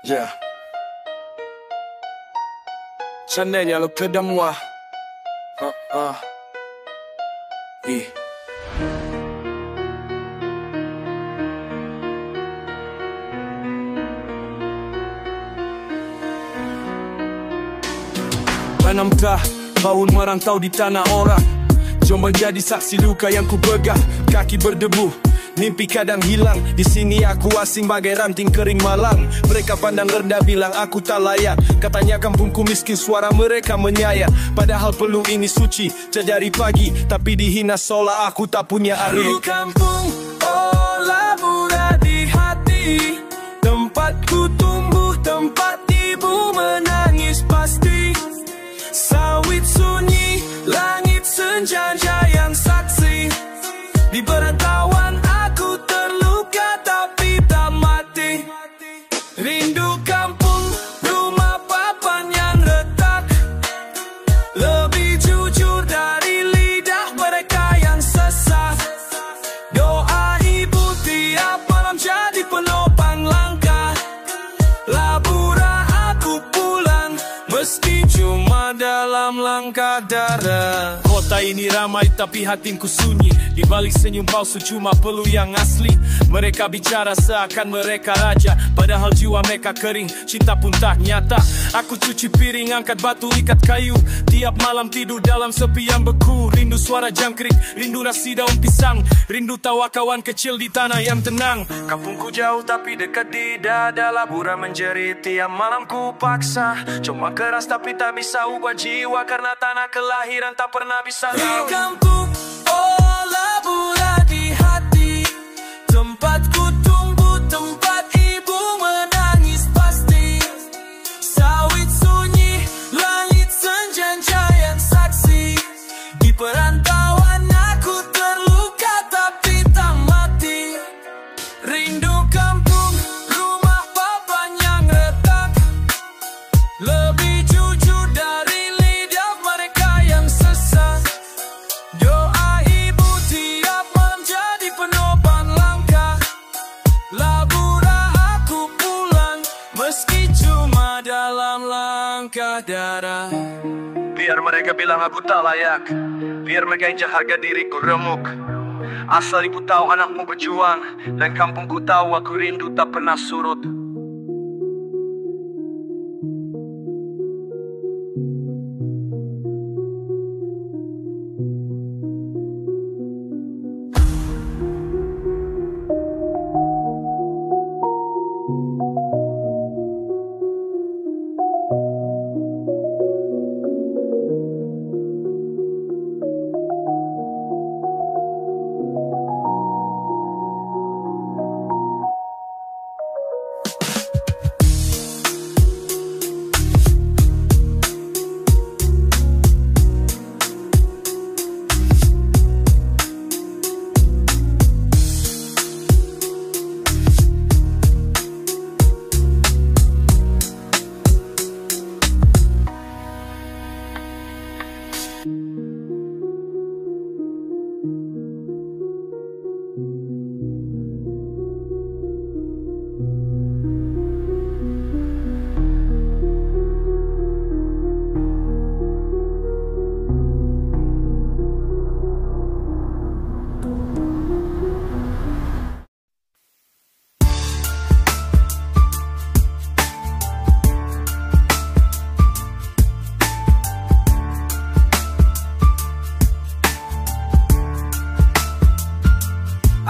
Yeah. Chanel le près de moi. Yeah. Panamkah bau merantau di tanah orang? Jom menjadi saksi luka yang ku pegang. Kaki berdebu, mimpi kadang hilang. Di sini aku asing bagai ranting kering malang. Mereka pandang rendah bilang aku tak layak. Katanya kampungku miskin, suara mereka menyayat. Padahal peluh ini suci, dari pagi. Tapi dihina seolah aku tak punya arti. Di kampung, oh labura di hati. Tempatku tumbuh, tempat ibu menangis pasti. Sawit sunyi, langit senja yang saksi. Di perantauan aku terluka tapi tak mati. Rindu kampung, rumah papan yang retak. Lebih jujur dari lidah mereka yang sesat. Doa ibu tiap malam jadi penopang langkah. Labura aku pulang meski cuma dalam langkah darah. Kota ini ramai tapi hatiku sunyi. Di balik senyum palsu cuma peluh yang asli. Mereka bicara seakan mereka raja, padahal jiwa mereka kering, cinta pun tak nyata. Aku cuci piring, angkat batu, ikat kayu. Tiap malam tidur dalam sepi yang beku. Rindu suara jangkrik, rindu nasi daun pisang. Rindu tawa kawan kecil di tanah yang tenang. Kampungku jauh tapi dekat di dada. Labura menjerit tiap malam ku paksa. Cuma keras tapi tak bisa ubah jiwa, karena tanah kelahiran tak pernah bisa. Di kampung, oh labura di hati. Tempatku tumbuh, tempat ibu menangis pasti. Sawit sunyi, langit senja yang saksi. Di perantauan aku terluka tapi tak mati. Rindu kampung, rumah papan yang retak. Lebih jujur dari lidah mereka yang sesat. Doa ibu tiap malam jadi penopang langkah. Labura aku pulang meski cuma dalam langkah darah. Biar mereka bilang aku tak layak, biar mereka injak harga diriku remuk. Asal ibu tahu anakmu berjuang, dan kampungku tahu aku rindu tak pernah surut.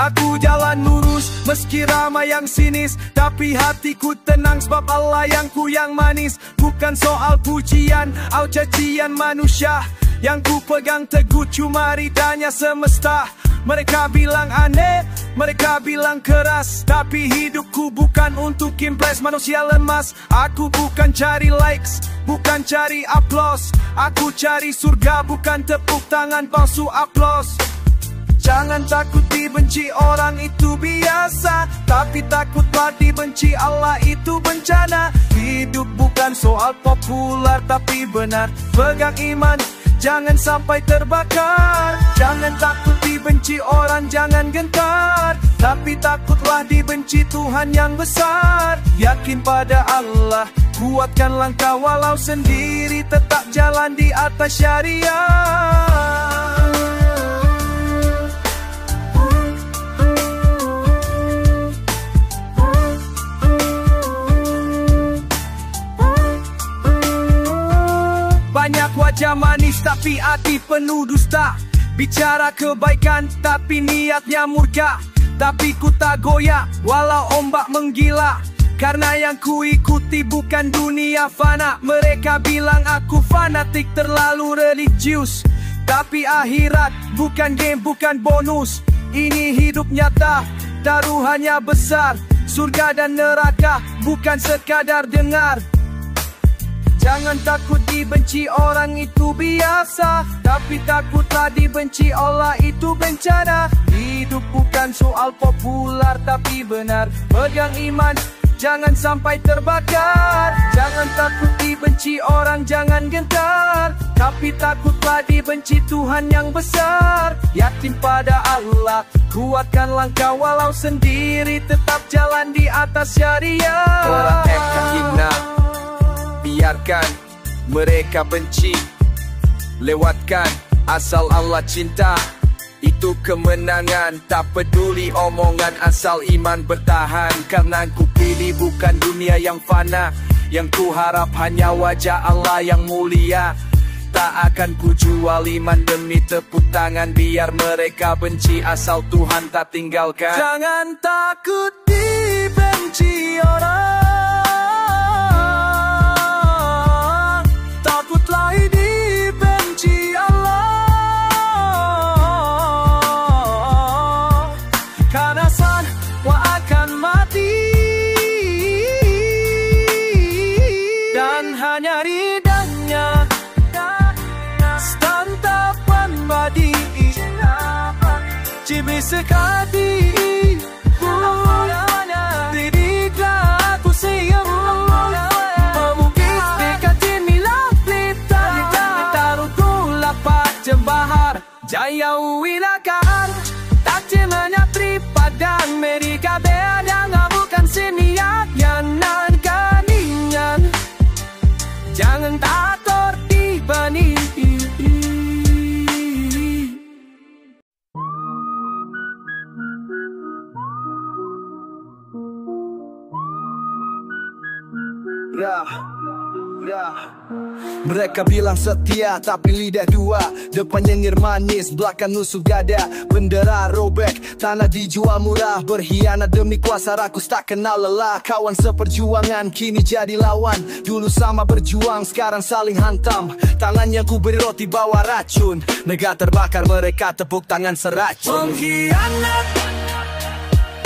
Aku jalan lurus meski ramai yang sinis, tapi hatiku tenang sebab Allah yang manis. Bukan soal pujian atau cacian manusia, yang ku pegang teguh cuma ridanya semesta. Mereka bilang aneh, mereka bilang keras, tapi hidupku bukan untuk impress manusia lemas. Aku bukan cari likes, bukan cari aplaus. Aku cari surga bukan tepuk tangan palsu aplaus. Jangan takut dibenci orang itu biasa, tapi takutlah dibenci Allah itu bencana. Hidup bukan soal populer tapi benar. Pegang iman, jangan sampai terbakar. Jangan takut dibenci orang, jangan gentar, tapi takutlah dibenci Tuhan yang besar. yakin pada Allah. Kuatkan langkah walau sendiri, tetap jalan di atas syariah. Banyak wajah manis tapi hati penuh dusta. Bicara kebaikan tapi niatnya murka. Tapi ku tak goyah walau ombak menggila. Karena yang ku ikuti bukan dunia fana. Mereka bilang aku fanatik terlalu religius. Tapi akhirat bukan game, bukan bonus. Ini hidup nyata, taruhannya besar. Surga dan neraka bukan sekadar dengar. Jangan takut dibenci orang itu biasa, tapi takutlah dibenci Allah itu bencana. Hidup bukan soal populer tapi benar. Pegang iman, jangan sampai terbakar. Jangan takut dibenci orang, jangan gentar. Tapi takutlah dibenci Tuhan yang besar. Yakin pada Allah, kuatkan langkah walau sendiri, tetap jalan di atas syariah. Praktekkan hina, biarkan mereka benci. Lewatkan, asal Allah cinta, itu kemenangan. Tak peduli omongan, asal iman bertahan. Karena ku pilih bukan dunia yang fana. Yang ku harap hanya wajah Allah yang mulia. Tak akan ku jual iman demi tepuk tangan. Biar mereka benci, asal Tuhan tak tinggalkan. Jangan takut dibenci orang, takutlah dibenci Allah. Karena semua akan mati, dan hanya ridhanya santapan badi. Cibi sekali didiklah aku siap memukis dekatin milah pelita. Taruh tulak pak jembahar jaya wilakan. Tak cemanya tripadang mereka beadang bukan siniak yang nan kaningan. Jangan takut dibani. Mereka bilang setia tapi lidah dua. Depan nyengir manis, belakang nusuk dada. Bendera robek, tanah dijual murah. Berkhianat demi kuasa rakus, tak kenal lelah. Kawan seperjuangan kini jadi lawan. Dulu sama berjuang, sekarang saling hantam. Tangan yang ku beri roti bawa racun. Negara terbakar, mereka tepuk tangan seracun. Pengkhianat,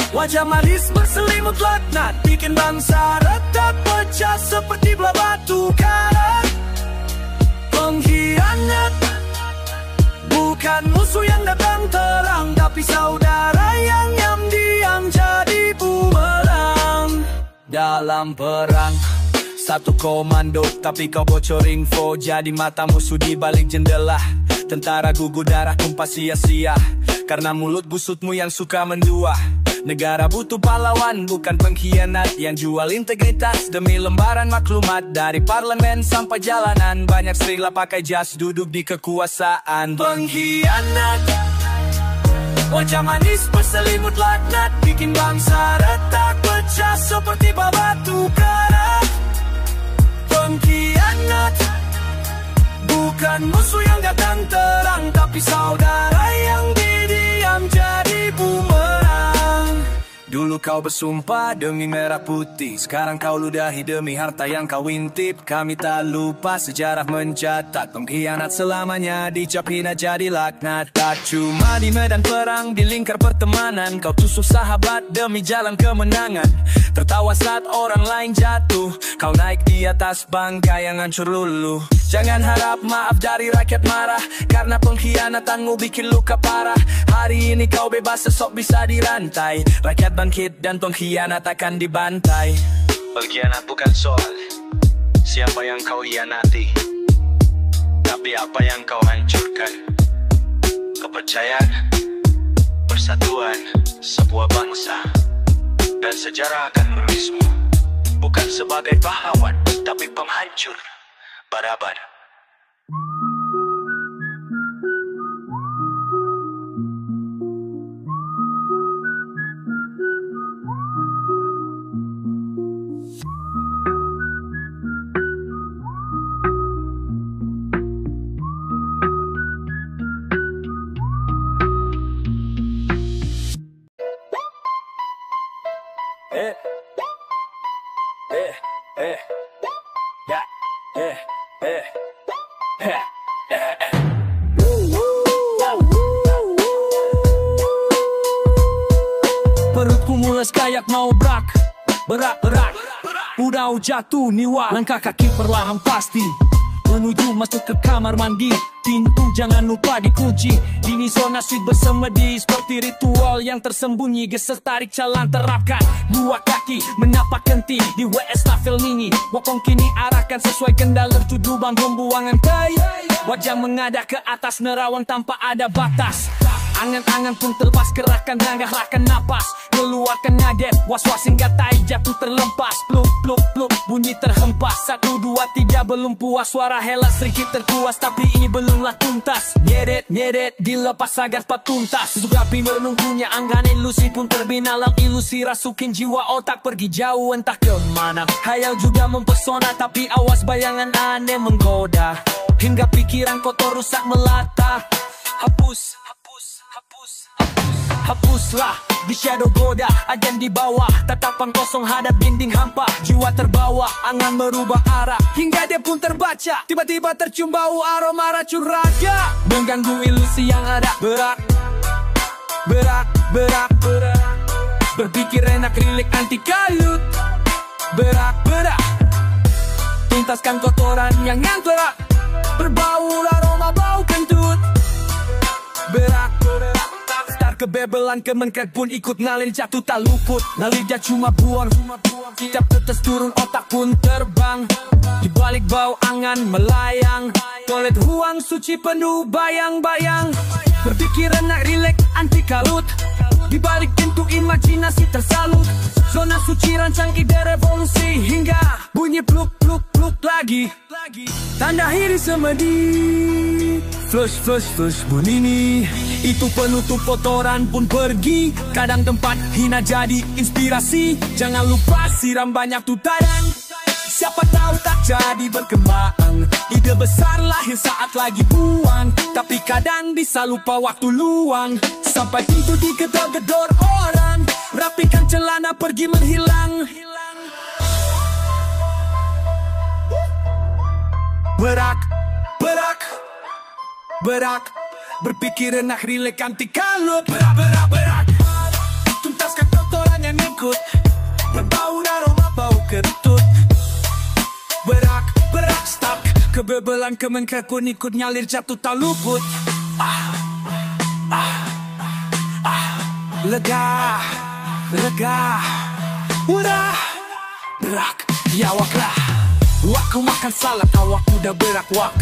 wajah manis berselimut laknat. Bikin bangsa retak pecah seperti belah batu karat. Pengkhianat bukan musuh yang datang terang, tapi saudara yang diam jadi bumerang. Dalam perang satu komando, tapi kau bocor info. Jadi mata musuh di balik jendela. Tentara gugur darah tumpah sia-sia, karena mulut busutmu yang suka mendua. Negara butuh pahlawan, bukan pengkhianat yang jual integritas demi lembaran maklumat. Dari parlemen sampai jalanan, banyak serigala pakai jas duduk di kekuasaan. Pengkhianat, wajah manis berselimut laknat. Bikin bangsa retak pecah seperti batu karat. Pengkhianat bukan musuh yang datang terang, tapi saudara yang diam jadi bumerang. Dulu kau bersumpah demi merah putih, sekarang kau ludahi demi harta yang kau intip. Kami tak lupa sejarah mencatat, pengkhianat selamanya dicap hina jadi laknat. Tak cuma di medan perang, di lingkar pertemanan, kau tusuk sahabat demi jalan kemenangan. Tertawa saat orang lain jatuh, kau naik di atas bangkai yang hancur luluh. Jangan harap maaf dari rakyat marah, karena pengkhianatanmu bikin luka parah. Hari ini kau bebas, esok bisa dirantai. Rakyat bangkit dan pengkhianat akan dibantai. Pengkhianat bukan soal siapa yang kau hianati, tapi apa yang kau hancurkan. Kepercayaan, persatuan, sebuah bangsa, dan sejarah akan menulismu. bukan sebagai pahlawan, tapi penghancur bada-bada. Perutku mules kayak mau berak. Udah jatuh niwa, langkah kaki perlahan pasti menuju masuk ke kamar mandi. Pintu jangan lupa dikunci. Ini zona sweet bersemedi seperti ritual yang tersembunyi. Geser tarik jalan terapkan, dua kaki menapak kenti di WS Tafel Mini. Bokong kini arahkan sesuai kendal lercu lubang pembuangan tai. Wajah mengadah ke atas nerawang tanpa ada batas. Angan-angan pun terlepas, kerahkan rangga-rahkan napas. Keluarkan ngadep, was-was hingga tai jatuh terlempas. Pluk, pluk, pluk, bunyi terhempas. 1, 2, 3 belum puas. Suara hela sedikit terkuas, tapi ini belumlah tuntas. Nyeret, dilepas agar cepat tuntas. Untuk api menunggunya, anggan ilusi pun terbina. Lang ilusi rasukin jiwa otak pergi jauh entah kemana. Hayal juga mempesona, tapi awas bayangan aneh menggoda. Hingga pikiran kotor rusak melata. Hapuslah di shadow goda, ajan di bawah, tatapan kosong hadap dinding hampa. Jiwa terbawa, angan merubah arah, hingga dia pun terbaca. Tiba-tiba tercium bau aroma racun raga, mengganggu ilusi yang ada. Berak. Berpikir enak, rileks anti kalut. Berak. Tuntaskan kotoran yang terak, berbau aroma bau kentut. Berak. Kebebelan kemenkret pun ikut ngalir, jatuh tak luput. Nalirnya cuma buang, setiap tetes turun otak pun terbang. Di balik bau angan melayang, toilet ruang suci penuh bayang-bayang. Berpikir enak, rileks anti kalut. Di balik pintu imajinasi tersalut. Zona suci rancang ide revolusi, hingga bunyi pluk pluk pluk lagi. Tanda hiri semedi, flush bunyi ini. Itu penutup kotoran pun pergi. Kadang tempat hina jadi inspirasi. Jangan lupa siram banyak tutaran, siapa tahu tak jadi berkembang. Ide besar lahir saat lagi buang, tapi kadang bisa lupa waktu luang. Sampai pintu digedor-gedor orang, rapikan celana pergi menghilang. Berak. Berpikir enak, rileks anti kalut. Berak. Tuntaskan kotoran yang ikut, berbau aroma bau kentut. Berak. Stop. Kebebelan kemenkret pun ikut nyalir, jatuh tak luput. Lega. Udah berak. Yawaklah. Waktu makan salad, awak udah berak wak.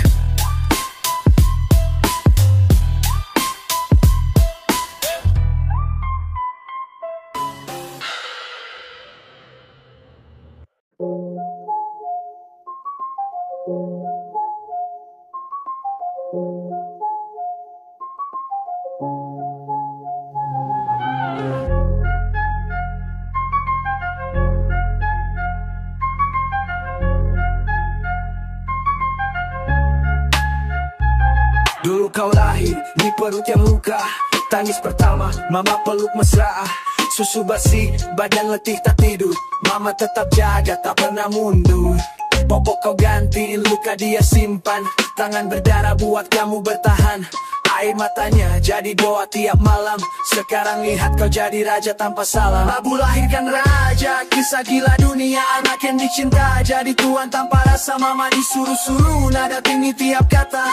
Dulu kau lahir di perut yang luka, tangis pertama, mama peluk mesra. Susu basi, badan letih tak tidur, mama tetap jaga tak pernah mundur. Popok kau gantiin, luka dia simpan, tangan berdarah buat kamu bertahan. Air matanya jadi doa tiap malam. Sekarang lihat kau jadi raja tanpa salam. Abu lahirkan raja, kisah gila dunia. Anak yang dicinta jadi tuan tanpa rasa. Mama disuruh-suruh, nada tinggi tiap kata.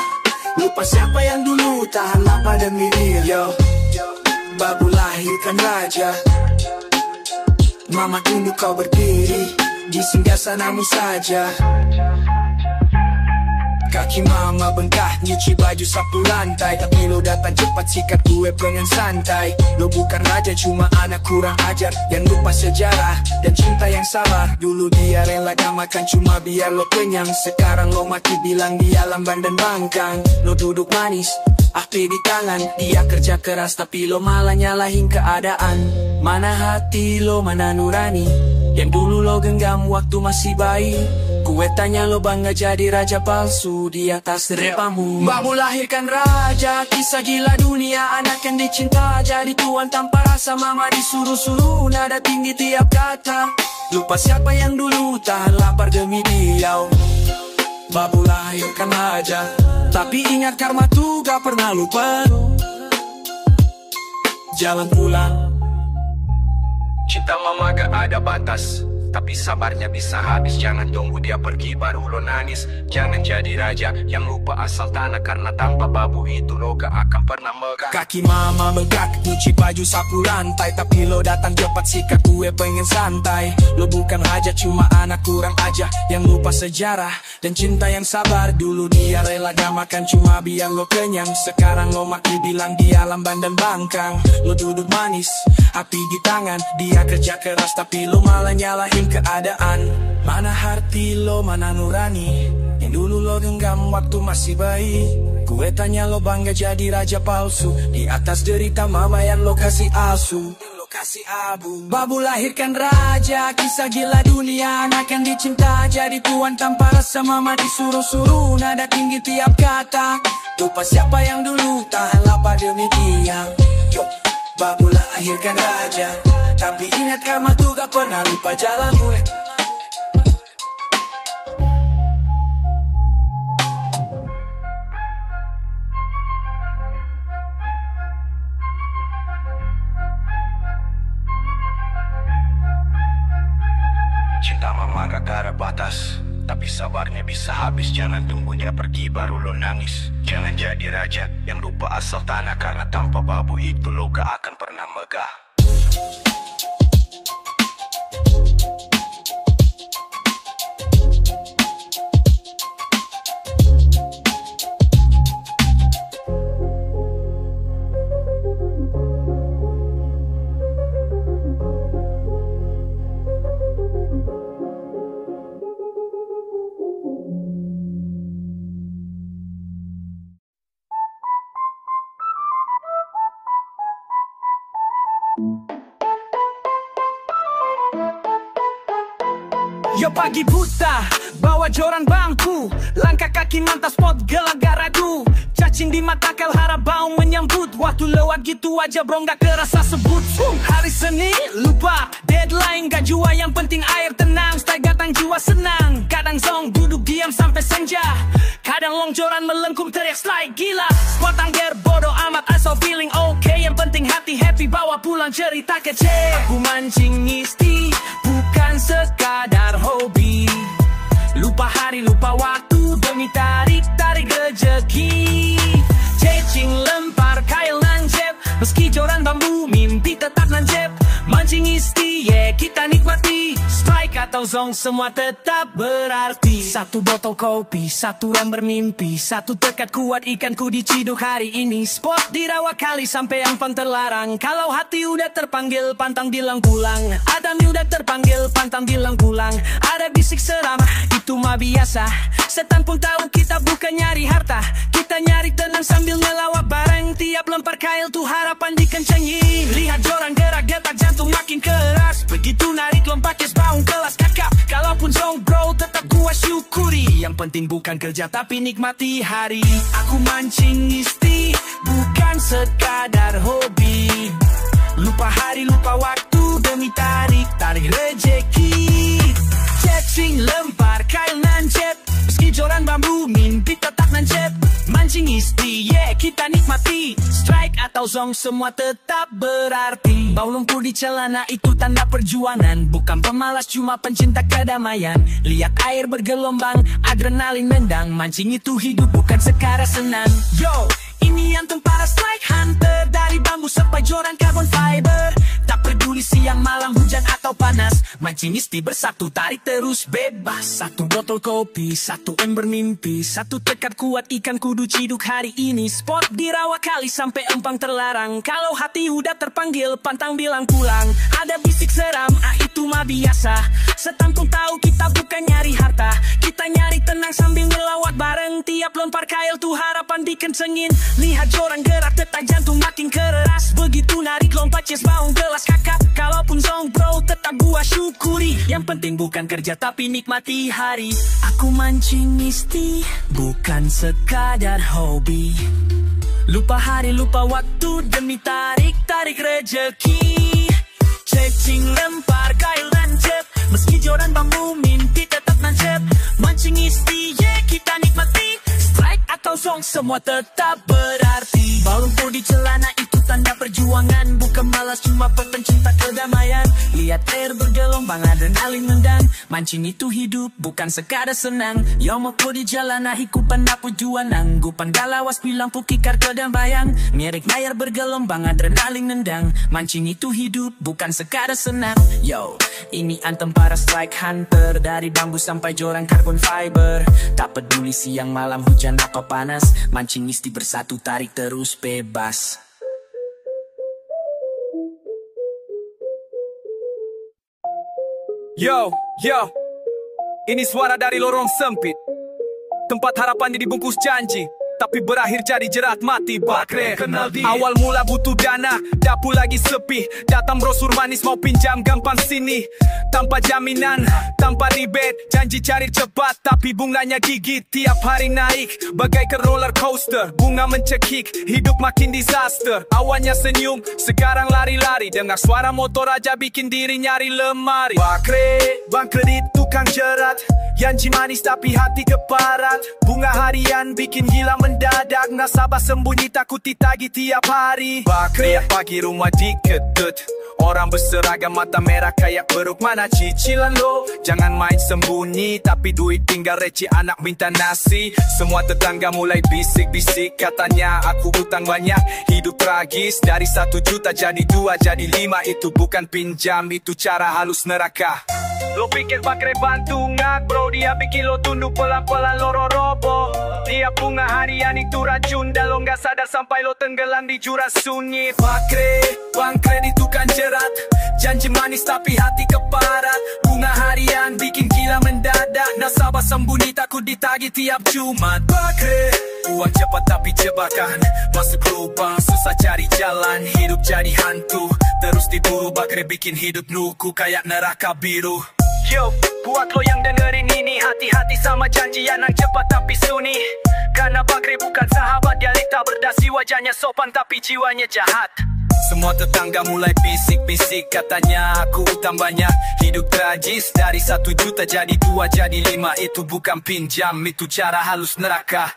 Lupa siapa yang dulu tahan lapar demi dia. Yo, babu lahirkan raja. Mama tunduk kau berdiri di singgah sanamu saja. Kaki mama bengkak, nyuci baju sapu lantai. Tapi lo datang cepat, sikat gue pengen santai. Lo bukan raja, cuma anak kurang ajar yang lupa sejarah dan cinta yang sabar. Dulu dia rela gak makan cuma biar lo kenyang. Sekarang lo mati bilang dia lamban dan bangkang. Lo duduk manis, api di tangan. Dia kerja keras tapi lo malah nyalahin keadaan. Mana hati lo, mana nurani yang dulu lo genggam waktu masih bayi. Gue tanya lo bangga jadi raja palsu di atas derepamu. Babu lahirkan raja, kisah gila dunia. Anak yang dicinta jadi tuan tanpa rasa. Mama disuruh-suruh, nada tinggi tiap kata. Lupa siapa yang dulu tahan lapar demi dia. Babu lahirkan raja, tapi ingat karma tuh gak pernah lupa. Jalan pulang. Cinta mama gak ada batas, tapi sabarnya bisa habis. Jangan tunggu dia pergi baru lo nangis. Jangan jadi raja yang lupa asal tanah. Karena tanpa babu itu lo gak akan pernah megah. Kaki mama bengkak, nyuci baju sapu lantai. Tapi lo datang cepat, sikat gue pengen santai. Lo bukan raja, cuma anak kurang aja yang lupa sejarah dan cinta yang sabar. Dulu dia rela gak makan cuma biar lo kenyang. Sekarang lo maki bilang dia lamban dan bangkang. Lo duduk manis, api di tangan. Dia kerja keras tapi lo malah nyalahin keadaan. Mana hati lo, mana nurani yang dulu lo genggam waktu masih bayi. Gue tanya lo bangga jadi raja palsu di atas derita mama yang lo kasih asu. Kasih abu. Babu lahirkan raja, kisah gila dunia. Anak yang dicinta jadi tuan tanpa rasa. Mama disuruh-suruh, nada tinggi tiap kata. Lupa siapa yang dulu tahan lapar demi dia. Babu lahirkan raja, tapi ingat karma tuh gak pernah lupa jalan gue. Cinta mama gak ada batas, tapi sabarnya bisa habis. Jangan tunggu dia pergi baru lo nangis. Jangan jadi raja yang lupa asal tanah. Karena tanpa babu itu lo gak akan pernah megah. Yo pagi buta, bawa joran bangku. Langkah kaki mantas spot gelak gak ragu. Cacing di mata kel harap bau menyambut. Waktu lewat gitu aja bro gak kerasa sebut. Hari Senin lupa deadline gak jua. Yang penting air tenang, stay gatang jiwa senang. Kadang zong duduk diam sampai senja. Kadang longjoran melengkum teriak slide gila. Spot angger bodo amat asal feeling okay. Yang penting hati happy bawa pulang cerita kece. Aku mancing isti bukan sekadar hobi. Lupa hari lupa waktu demi tarik-tarik rejeki. Cacing lempar kail nancep. Meski joran bambu mimpi tetap nancep. Mancing isti yeah kita nikmati. Strike atau zong semua tetap berarti. Satu botol kopi, satu ram bermimpi. Satu tekad kuat ikanku diciduk hari ini. Spot di rawa kali sampai yang terlarang. Kalau hati udah terpanggil pantang bilang pulang. Adam udah terpanggil pantang bilang pulang. Ada bisik seram itu mah biasa. Setan pun tahu kita bukan nyari harta. Kita nyari tenang sambil ngelawak bareng. Tiap lempar kail tuh harapan dikencengi. Lihat joran gerak getak jantung makin keras. Begitu narik lompat kes baung kelas kakap. Kalaupun zong bro tetap gua syukuri. Yang penting bukan kerja tapi nikmati hari. Aku mancing isti bukan sekadar hobi. Lupa hari lupa waktu demi tarik-tarik rejeki. Cacing lempar kail nancep. Meski joran bambu mimpi tetap nancep. Mancing isti yeah kita nikmati. Strike atau zong semua tetap berarti. Bau lumpur di celana itu tanda perjuangan. Bukan pemalas cuma pencinta kedamaian. Lihat air bergelombang, adrenalin mendang. Mancing itu hidup bukan sekara senang. Yo, ini antum para strike hunter. Dari bambu sampai joran carbon fiber. Tak peduli peduli siang malam hujan atau panas, mancing isti bersatu tarik terus bebas. Satu botol kopi, satu ember mimpi, satu tekad kuat ikan kudu ciduk hari ini. Spot di rawa kali sampai empang terlarang, kalau hati udah terpanggil pantang bilang pulang. Ada bisik seram, itu mah biasa, setangkung tahu kita bukan nyari harta, kita nyari tenang sambil ngelawat bareng. Tiap lempar kail tuh harapan dikencengin, lihat jorang gerak detak jantung makin keras. Begitu narik lompat ches baung gelas kakak, kalaupun zong bro tetap gua syukuri. Yang penting bukan kerja tapi nikmati hari. Aku mancing isti bukan sekadar hobi, lupa hari lupa waktu demi tarik rejeki. Cecing lempar kail dan cep, meski joran bambu mimpi tetap nancep. Mancing isti kita nikmati, strike atau zong semua tetap berarti. Bau lumpur di celana itu tanda perjuangan, bukan malas cuma pencinta kedamaian. Lihat air bergelombang adrenalin nendang, mancing itu hidup bukan sekadar senang. Yo mau di jalan hikupan apa juan, anggupan galawas bilang pukikar kedamaian. Mirip air bergelombang adrenalin nendang, mancing itu hidup bukan sekadar senang. Yo, ini anthem para strike hunter, dari bambu sampai jorang carbon fiber. Tak peduli siang malam hujan atau panas, mancing isti bersatu tarik terus bebas. Yo, ini suara dari lorong sempit, tempat harapan dibungkus janji, tapi berakhir jadi jerat mati. Bakre kenal dia. Awal mula butuh dana, dapur lagi sepi, datang brosur manis mau pinjam gampang sini. Tanpa jaminan, tanpa ribet, janji cari cepat tapi bunganya gigit. Tiap hari naik, bagaikan roller coaster, bunga mencekik, hidup makin disaster. Awalnya senyum, sekarang lari-lari, dengar suara motor aja bikin diri nyari lemari. Bakre, bang kredit tukang jerat, janji manis tapi hati keparat. Bunga harian bikin gila mendadak, nasabah sembunyi takut ditagih tiap hari. Bakre pagi rumah diketut, orang berseragam mata merah kayak beruk. Mana cicilan lo? Jangan main sembunyi, tapi duit tinggal receh anak minta nasi. Semua tetangga mulai bisik-bisik, katanya aku utang banyak, hidup tragis. Dari 1 juta jadi 2 jadi 5, itu bukan pinjam, itu cara halus neraka. Lo pikir Bakre bantu ngak bro, dia bikin lo tunduk pelan-pelan lo robo. Dia bunga harian itu racun, dan lo gak sadar sampai lo tenggelam di jurang sunyi. Bakre, bang kredit tukang jerat, janji manis tapi hati keparat. Bunga harian bikin gila mendadak, nasabah sembunyi takut ditagih tiap Jumat. Bakre, uang cepat tapi jebakan, masuk lubang susah cari jalan, hidup jadi hantu terus diburu. Bakre bikin hidup nuku kayak neraka biru. Yo, buat lo yang dengerin ini, hati-hati sama janji yang cepat tapi sunyi. Karena Bakre bukan sahabat, dia tak berdasi, wajahnya sopan tapi jiwanya jahat. Semua tetangga mulai bisik-bisik, katanya aku utang banyak, hidup tragis. Dari 1 juta jadi 2 jadi 5, itu bukan pinjam, itu cara halus neraka.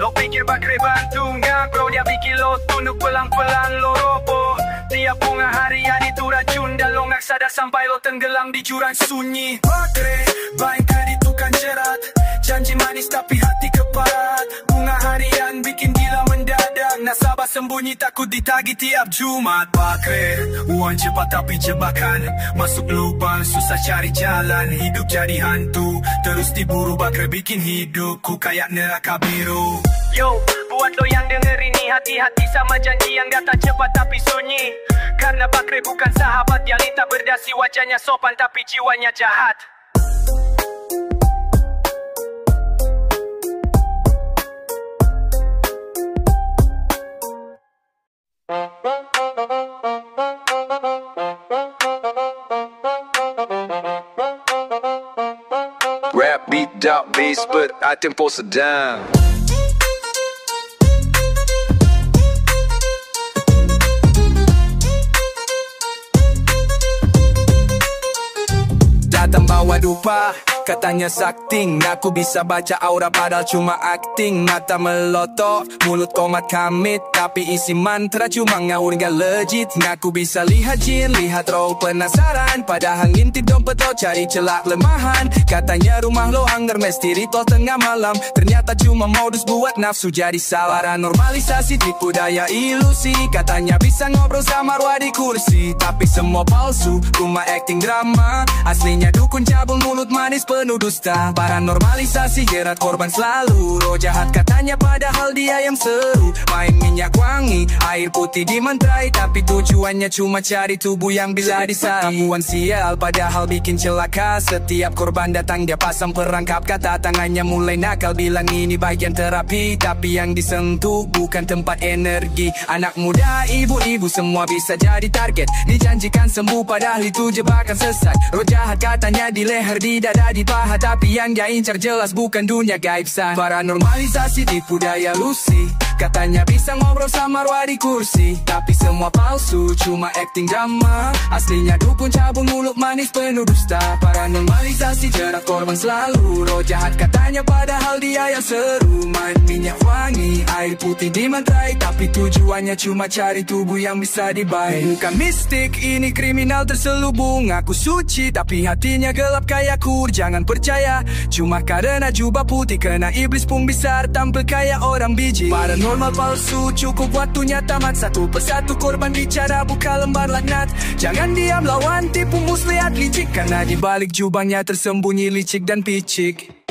Lo pikir Bakre bantu ngak bro, dia bikin lo tunduk pelan-pelan lo robo. Tiap bunga harian itu racun, dan lo gak sadar sampai lo tenggelam di jurang sunyi. Bakre, baik kredit tukang jerat, janji manis tapi hati keparat. Bunga harian bikin gila mendadak, nasabah sembunyi takut ditagih tiap Jumat. Bakre, uang cepat tapi jebakan, masuk lubang susah cari jalan, hidup jadi hantu terus diburu. Bakre bikin hidupku kayak neraka biru. Yo, buat lo yang denger ini, hati-hati sama janji yang datang cepat tapi sunyi. Karena Bakre bukan sahabat, dia tak berdasi, wajahnya sopan tapi jiwanya jahat. Rap beat up bass but I tempo sedang. Datang bawa dupa, katanya sakting. Ngaku bisa baca aura padahal cuma acting. Mata melotot, mulut komat kamit, tapi isi mantra cuma ngawur gak legit. Ngaku bisa lihat jin, lihat roh, penasaran, padahal ngintip dompet lo cari celak lemahan. Katanya rumah lo anggar mesti ritual tengah malam, ternyata cuma modus buat nafsu jadi salah. Normalisasi tipu daya ilusi, katanya bisa ngobrol sama arwah di kursi, tapi semua palsu, cuma acting drama. Aslinya dukun cabul, mulut manis penuh dusta. Paranormalisasi jerat korban selalu roh jahat, katanya padahal dia yang seru. Main minyak wangi, air putih dimantrai, tapi tujuannya cuma cari tubuh yang bisa disari. Ramuan sial padahal bikin celaka. Setiap korban datang dia pasang perangkap kata, tangannya mulai nakal, bilang ini bagian terapi, tapi yang disentuh bukan tempat energi. Anak muda, ibu-ibu semua bisa jadi target, dijanjikan sembuh padahal itu jebakan sesat. Roh jahat katanya di leher, di dada, di paha, tapi yang dia incar jelas bukan dunia gaib san. Paranormalisasi tipu daya ilusi, katanya bisa ngobrol sama arwah di kursi, tapi semua palsu, cuma acting drama. Aslinya dukun cabul, mulut manis penuh dusta. Paranormalisasi jerat korban selalu roh jahat, katanya padahal dia yang seru. Main minyak wangi, air putih dimantrai, tapi tujuannya cuma cari tubuh yang bisa dibaik. Bukan mistik, ini kriminal terselubung. Aku suci, tapi hatinya gelap kayak kur. Jangan percaya, cuma karena jubah putih, kena iblis pun bisa tampil kayak orang biji. Paranormal palsu, cukup waktunya tamat. Satu persatu korban bicara, buka lembar laknat. Jangan diam, lawan tipu muslihat licik, karena di balik jubahnya tersembunyi licik dan picik.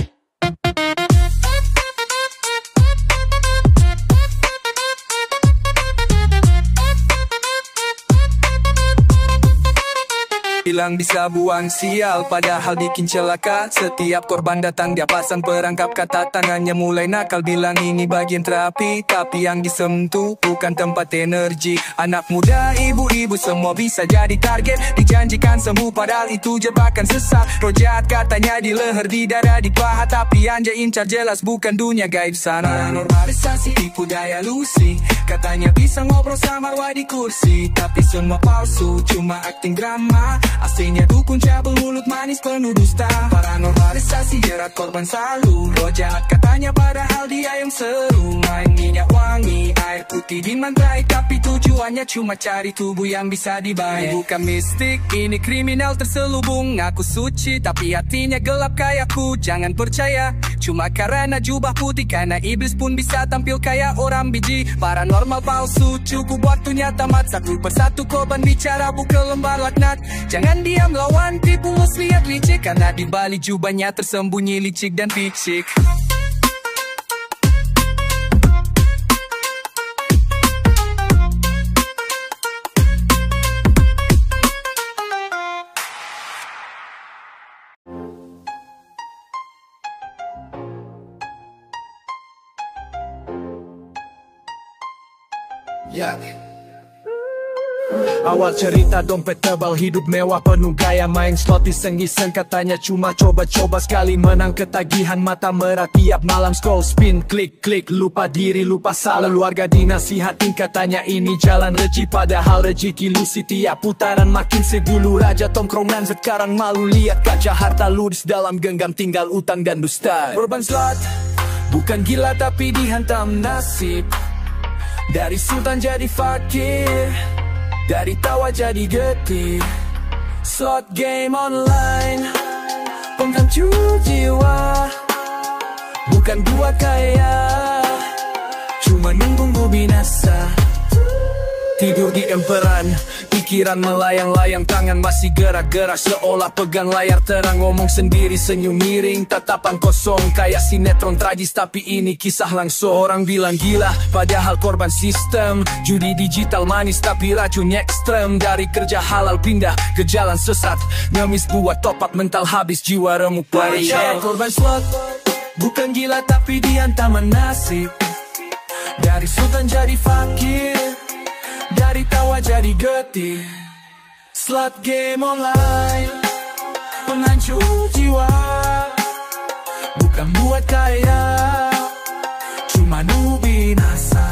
Bilang bisa buang sial, padahal bikin celaka. Setiap korban datang dia pasang perangkap kata, tangannya mulai nakal, bilang ini bagian terapi, tapi yang disentuh bukan tempat energi. Anak muda, ibu-ibu semua bisa jadi target, dijanjikan sembuh padahal itu jebakan sesat. Roh jahat katanya di leher, di dada, di paha, tapi yang dia incar jelas bukan dunia gaib sana. Normalisasi tipu daya ilusi, katanya bisa ngobrol sama arwah di kursi, tapi semua palsu, cuma acting drama. Aslinya dukun cabul, mulut manis penuh dusta. Paranormalisasi jerat korban selalu roh jahat, katanya padahal dia yang seru. Main minyak wangi, air putih dimantrai, tapi tujuannya cuma cari tubuh yang bisa dibaik. Bukan mistik, ini kriminal terselubung. Aku suci, tapi hatinya gelap kayak ku. Jangan percaya, cuma karena jubah putih, karena iblis pun bisa tampil kayak orang biji. Paranormal palsu, cukup waktunya tamat. Satu persatu korban bicara, buka lembar laknat. Jangan diam, lawan tipu muslihat licik, karena di balik jubahnya tersembunyi licik dan picik. Awal cerita dompet tebal, hidup mewah penuh gaya, main slot iseng-iseng, katanya cuma coba-coba, sekali menang ketagihan, mata merah tiap malam scroll spin, klik-klik, lupa diri, lupa salah. Keluarga dinasihatin, katanya ini jalan rezeki, padahal rezeki ilusi. Tiap putaran makin segulu, raja tongkrongan sekarang malu lihat kaca, harta ludes dalam genggam, tinggal utang dan dusta. Korban slot, bukan gila tapi dihantam nasib, dari sultan jadi fakir, dari tawa jadi getir. Slot game online, penghancur jiwa, bukan buat kaya, cuma nunggu binasa. Tidur di emperan, pikiran melayang-layang, tangan masih gerak-gerak seolah pegang layar terang. Ngomong sendiri, senyum miring, tatapan kosong kayak sinetron tragis, tapi ini kisah langsung. Orang bilang gila, padahal korban sistem judi digital manis, tapi racunnya ekstrem. Dari kerja halal pindah ke jalan sesat, ngemis buat top up, mental habis, jiwa remuk waria. Korban slot, bukan gila tapi dihantam nasib, dari sultan jadi fakir, dari tawa jadi getir. Slot game online, penghancur jiwa, bukan buat kaya, cuma nunggu binasa.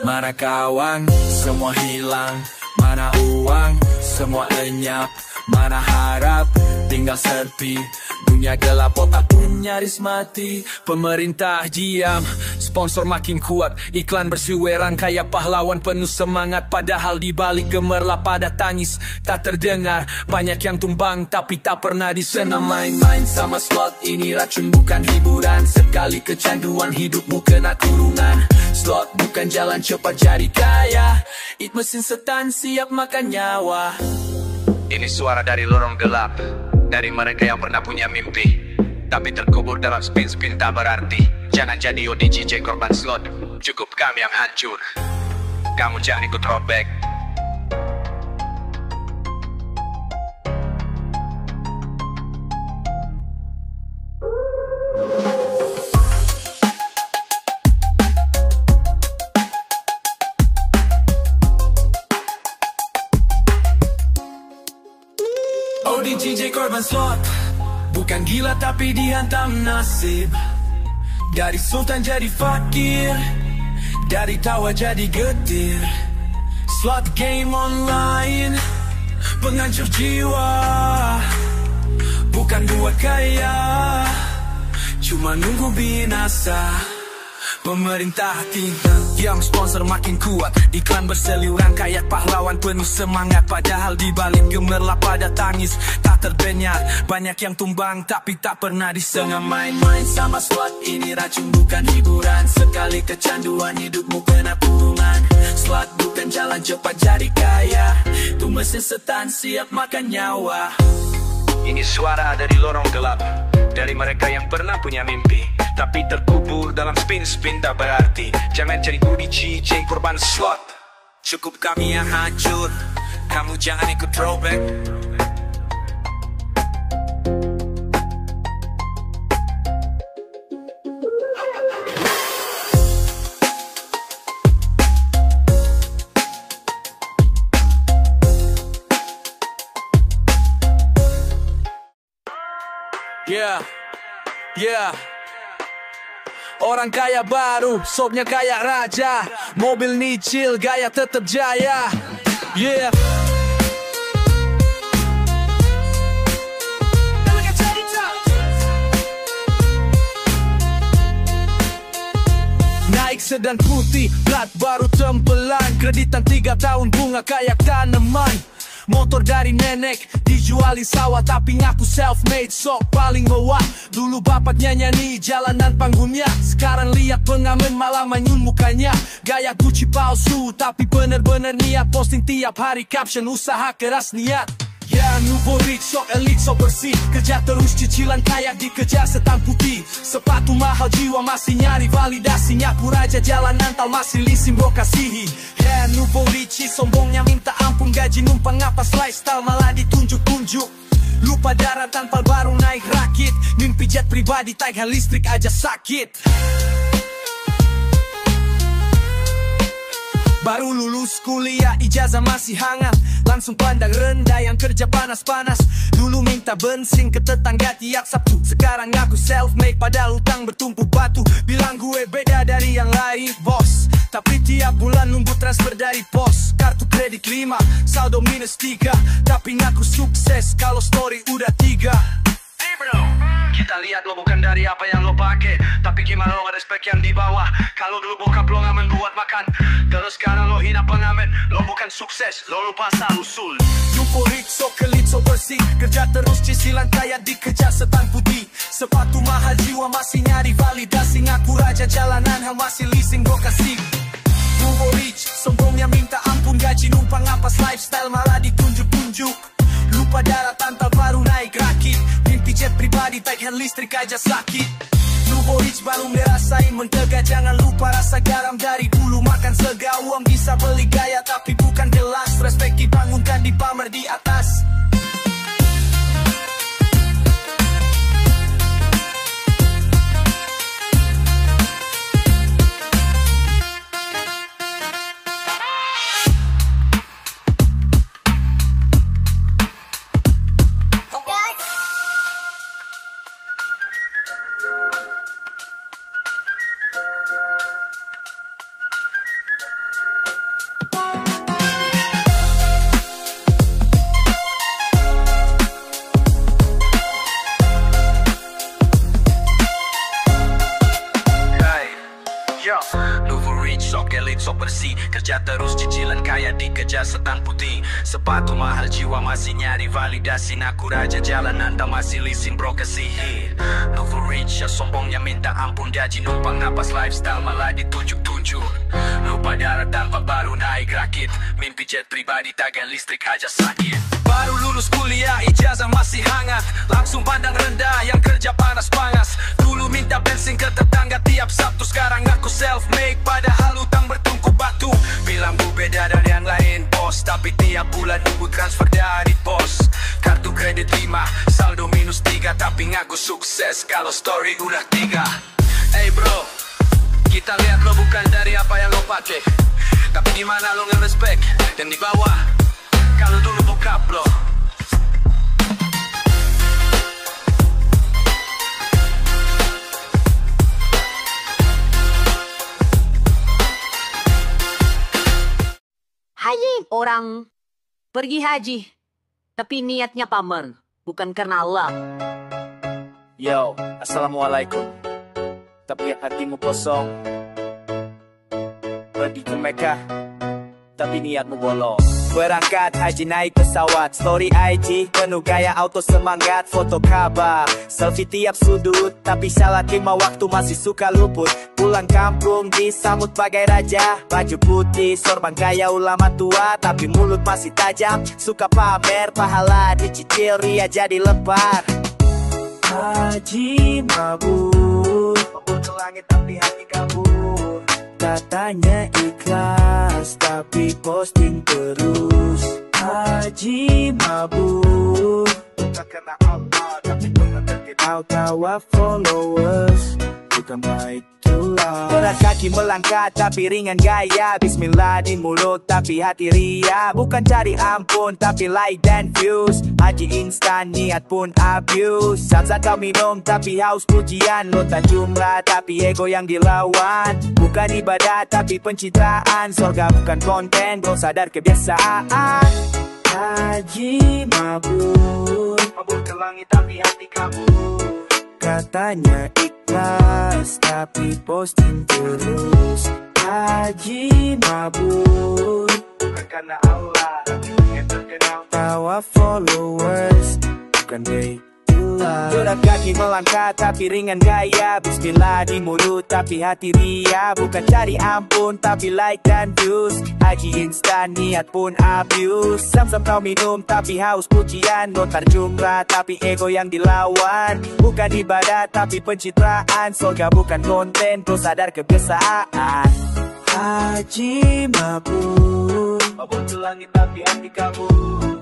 Mana kawan, semua hilang. Mana uang, semua lenyap. Mana harap, tinggal sepi. Dunia gelap, otak pun nyaris mati. Pemerintah diam, sponsor makin kuat, iklan bersuweran kayak pahlawan penuh semangat. Padahal di balik gemerlap pada tangis tak terdengar. Banyak yang tumbang tapi tak pernah disenam. Main-main sama slot, ini racun bukan hiburan. Sekali kecanduan hidupmu kena kurungan. Slot bukan jalan cepat jadi kaya, it mesin setan siap makan nyawa. Ini suara dari lorong gelap, dari mereka yang pernah punya mimpi tapi terkubur dalam spin-spin tak berarti. Jangan jadi ODGJ korban slot, cukup kami yang hancur. Kamu jangan ikut robek. ODGJ korban slot, bukan gila tapi dihantam nasib. Dari sultan jadi fakir, dari tawa jadi getir. Slot game online, penghancur jiwa. Bukan buat kaya, cuma nunggu binasa. Pemerintah tinggal, yang sponsor makin kuat, iklan berseliweran kayak pahlawan penuh semangat. Padahal di balik gemerlap pada tangis tak terdengar. Banyak yang tumbang tapi tak pernah disengaja. Main-main sama slot, ini racun bukan hiburan. Sekali kecanduan hidupmu kena kurungan. Slot bukan jalan cepat jadi kaya, itu mesin setan siap makan nyawa. Ini suara dari lorong gelap, dari mereka yang pernah punya mimpi tapi terkubur dalam spin-spin tak berarti. Jangan jadi ODGJ korban slot, cukup kami yang hancur. Kamu jangan ikut throwback. Yeah. Orang kaya baru, sopnya kayak raja. Mobil nyicil, gaya tetap jaya. Yeah. Naik sedan putih, plat baru tempelan. Kreditan 3 tahun bunga kayak tanaman. Motor dari nenek, dijuali sawah tapi ngaku self-made, sok paling mewah. Dulu bapaknya nyanyi jalanan panggungnya, sekarang lihat pengamen malah manyun mukanya. Gaya Gucci palsu tapi bener-bener niat, posting tiap hari caption usaha keras niat. Ya nubo rich, sok elit, sok bersih, kerja terus cicilan kayak dikejar setan putih. Sepatu mahal jiwa masih nyari validasi, nyapu raja jalanan tal masih leasing bro kasihi. Ya nubo rich, sombongnya minta ampun, gaji numpang ngapas lifestyle malah ditunjuk-tunjuk. Lupa daratan pal baru naik rakit, mimpi jet pribadi tagihan listrik aja sakit. Baru lulus kuliah, ijazah masih hangat, langsung pandang rendah yang kerja panas-panas. Dulu minta bensin ke tetangga tiap Sabtu, sekarang ngaku self-made padahal utang bertumpuk batu. Bilang gue beda dari yang lain bos, tapi tiap bulan nunggu transfer dari pos. Kartu kredit 5, saldo minus 3, tapi ngaku sukses kalau story udah 3. Hey bro, kita lihat lo bukan dari apa yang lo pakai, tapi gimana lo respect yang di bawah. Kalau dulu bokap lo ngamen buat makan, terus sekarang lo hina pengamen. Lo bukan sukses, lo lupa asal usul. Lupa rich, so kelit, so bersih, kerja terus cicilan kayak dikejar setan putih. Sepatu mahal jiwa masih nyari validasi, ngaku raja jalanan hal masih leasing bro kasih. Lupa rich, sombongnya minta ampun, gaji numpang ngapas lifestyle malah ditunjuk-tunjuk. Lupa daratan tal baru naik rakit, mimpi jet pribadi tagihan listrik aja sakit. Lupa rich baru ngerasain mentega, jangan lupa rasa garam dari dulu. Makan sega, uang bisa beli gaya tapi bukan gelas. Respect dibangunkan dipamer di atas. Sok elit, sok bersih, kerja terus cicilan kaya dikejar setan putih. Sepatu mahal, jiwa masih nyari validasi. Aku raja jalan, anda masih lisin bro kesihi. Novel rich, ya sombongnya minta ampun. Gaji numpang napas lifestyle malah ditunjuk-tunjuk. Lupa darat tanpa baru naik rakit. Mimpi jet pribadi tagihan listrik aja sakit. Baru lulus kuliah, ijazah masih hangat. Langsung pandang rendah yang kerja panas-panas. Dulu minta bensin ke tetangga tiap Sabtu. Sekarang aku self-made padahal utang bertungku batu. Bilang bu beda dari yang lain bos, tapi tiap bulan nunggu transfer dari pos. Kartu kredit 5, saldo minus 3. Tapi ngaku sukses kalau story udah 3. Hey bro, kita lihat lo bukan dari apa yang lo pakai, tapi di mana lo nge-respect dan di bawah kalau dulu bokap lo. Haji orang pergi haji, tapi niatnya pamer, bukan karena Allah. Yo, assalamualaikum. Tapi hatimu kosong. Pergi ke Mekah, tapi niatmu bolong. Berangkat haji naik pesawat, story IG penuh gaya auto semangat, foto kabar, selfie tiap sudut, tapi salah terima waktu masih suka luput. Pulang kampung disambut bagai raja, baju putih sorban gaya ulama tua, tapi mulut masih tajam, suka pamer, pahala dicicil, ria jadi lepar. Haji mabur, mabur ke langit tapi hati kabur. Katanya ikhlas tapi posting terus. Haji mabur, bukan karena Allah tapi karena tawa followers, bukan baik tulah. Berat kaki melangkah tapi ringan gaya, bismillah di mulut tapi hati ria. Bukan cari ampun tapi like dan views, haji instan niat pun abuse. Saat kau minum tapi haus pujian, lo tak jumlah tapi ego yang dilawan. Bukan ibadah tapi pencitraan, surga bukan konten, bro sadar kebiasaan. Haji mabur, mabur ke langit tapi hati kabur. Katanya ikhlas tapi posting terus. Haji mabur, bukan karena Allah tapi ingin terkenal, tawa followers, bukan baik. Berat kaki melangkah tapi ringan gaya, bismillah di mulut tapi hati ria. Bukan cari ampun tapi like dan views, haji instan niat pun abuse. Sam-sam kau minum tapi haus pujian, notar jumlah tapi ego yang dilawan. Bukan ibadah tapi pencitraan, surga bukan konten, bro sadar kebiasaan. Haji mabur, mabur ke langit tapi hati kabur.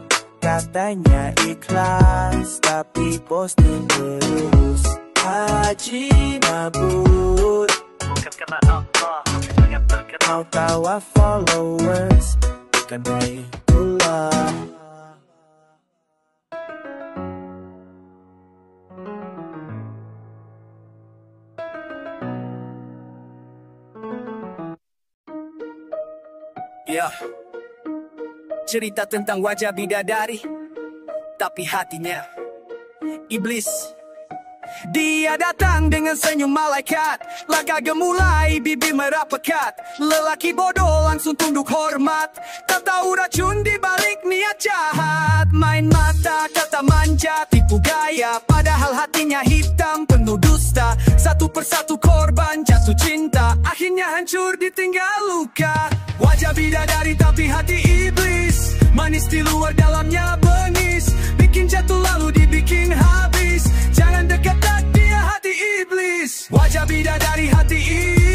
Katanya ikhlas tapi posting terus. Haji mabur, bukan karena Allah ingin terkenal, tawa followers, bukan baik pula. Ya, cerita tentang wajah bidadari, tapi hatinya iblis. Dia datang dengan senyum malaikat, laga gemulai, bibir merah pekat. Lelaki bodoh langsung tunduk hormat, tak tahu racun di balik niat jahat. Main mata, kata manja, tipu gaya, padahal hatinya hitam penuh dusta. Satu persatu korban jatuh cinta, akhirnya hancur ditinggal luka. Wajah bidadari tapi hati iblis, manis di luar dalamnya bengis, bikin jatuh lalu dibikin habis. Jangan dekat dia hati iblis. Wajah bidadari hati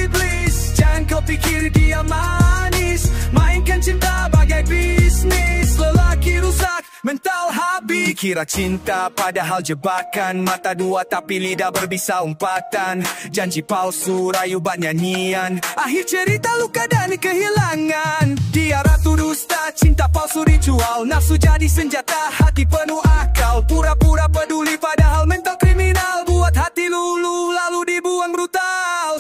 iblis, jangan kau pikir dia manis, mainkan cinta bagai bisnis. Lelaki rusak, mental habis, kira cinta padahal jebakan. Mata dua tapi lidah berbisa umpatan, janji palsu rayu bak nyanyian, akhir cerita luka dan kehilangan. Dia ratu dusta, cinta palsu dijual, nafsu jadi senjata, hati penuh akal. Pura-pura peduli padahal mental kriminal, buat hati lulu lalu dibuang brutal.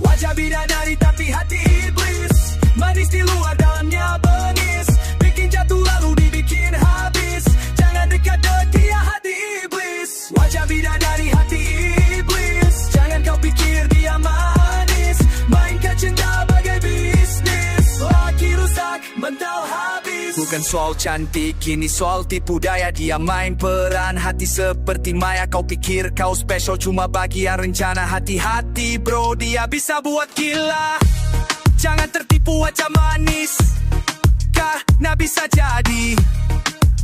Wajah bidadari tapi hati iblis, manis di luar dalamnya bengis, bikin jatuh lalu dibikin habis. Jangan dekat dia hati iblis. Wajah bidadari hati iblis, jangan kau pikir dia manis, Bukan soal cantik, kini soal tipu daya. Dia main peran hati seperti Maya. Kau pikir kau special cuma bagian rencana. Hati-hati bro, dia bisa buat gila. Jangan tertipu wajah manis, karena bisa jadi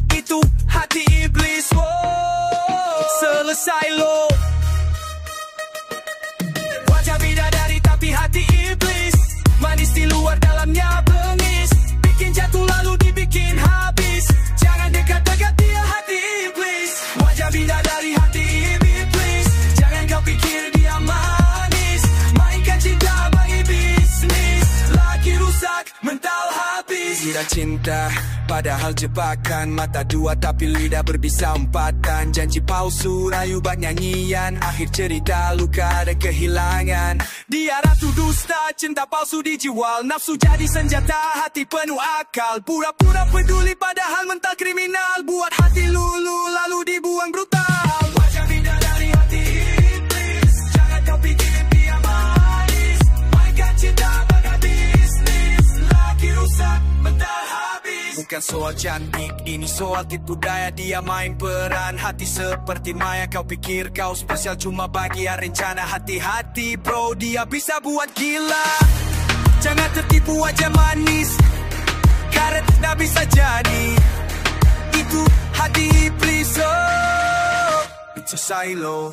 itu hati iblis. Selesai lo. Wajah bidadari tapi hati iblis. Manis di luar dalamnya bengis. Bikin jatuh lalu dibikin habis. Jangan dekat-dekat dia hati iblis. Wajah bidadari hati iblis. Jangan kau pikir dia manis. Mainkan cinta bagi bisnis. Lagi rusak mental habis. Kira cinta padahal jebakan. Mata dua tapi lidah berbisa empatan. Janji palsu, rayu bak nyanyian. Akhir cerita luka dan kehilangan. Dia ratu dusta, cinta palsu dijual. Nafsu jadi senjata, hati penuh akal. Pura-pura peduli padahal mental kriminal. Buat hati lulu lalu dibuang brutal. Wajah bidadari hati iblis. Jangan kau pikir dia manis. Mainkan cinta bagai bisnis. Lagi rusak mental habis. Bukan soal cantik, ini soal tipu daya. Dia main peran hati seperti Maya. Kau pikir kau spesial cuma bagian rencana. Hati-hati bro, dia bisa buat gila. Jangan tertipu wajah manis, karena bisa jadi itu hati iblis. It's a silo.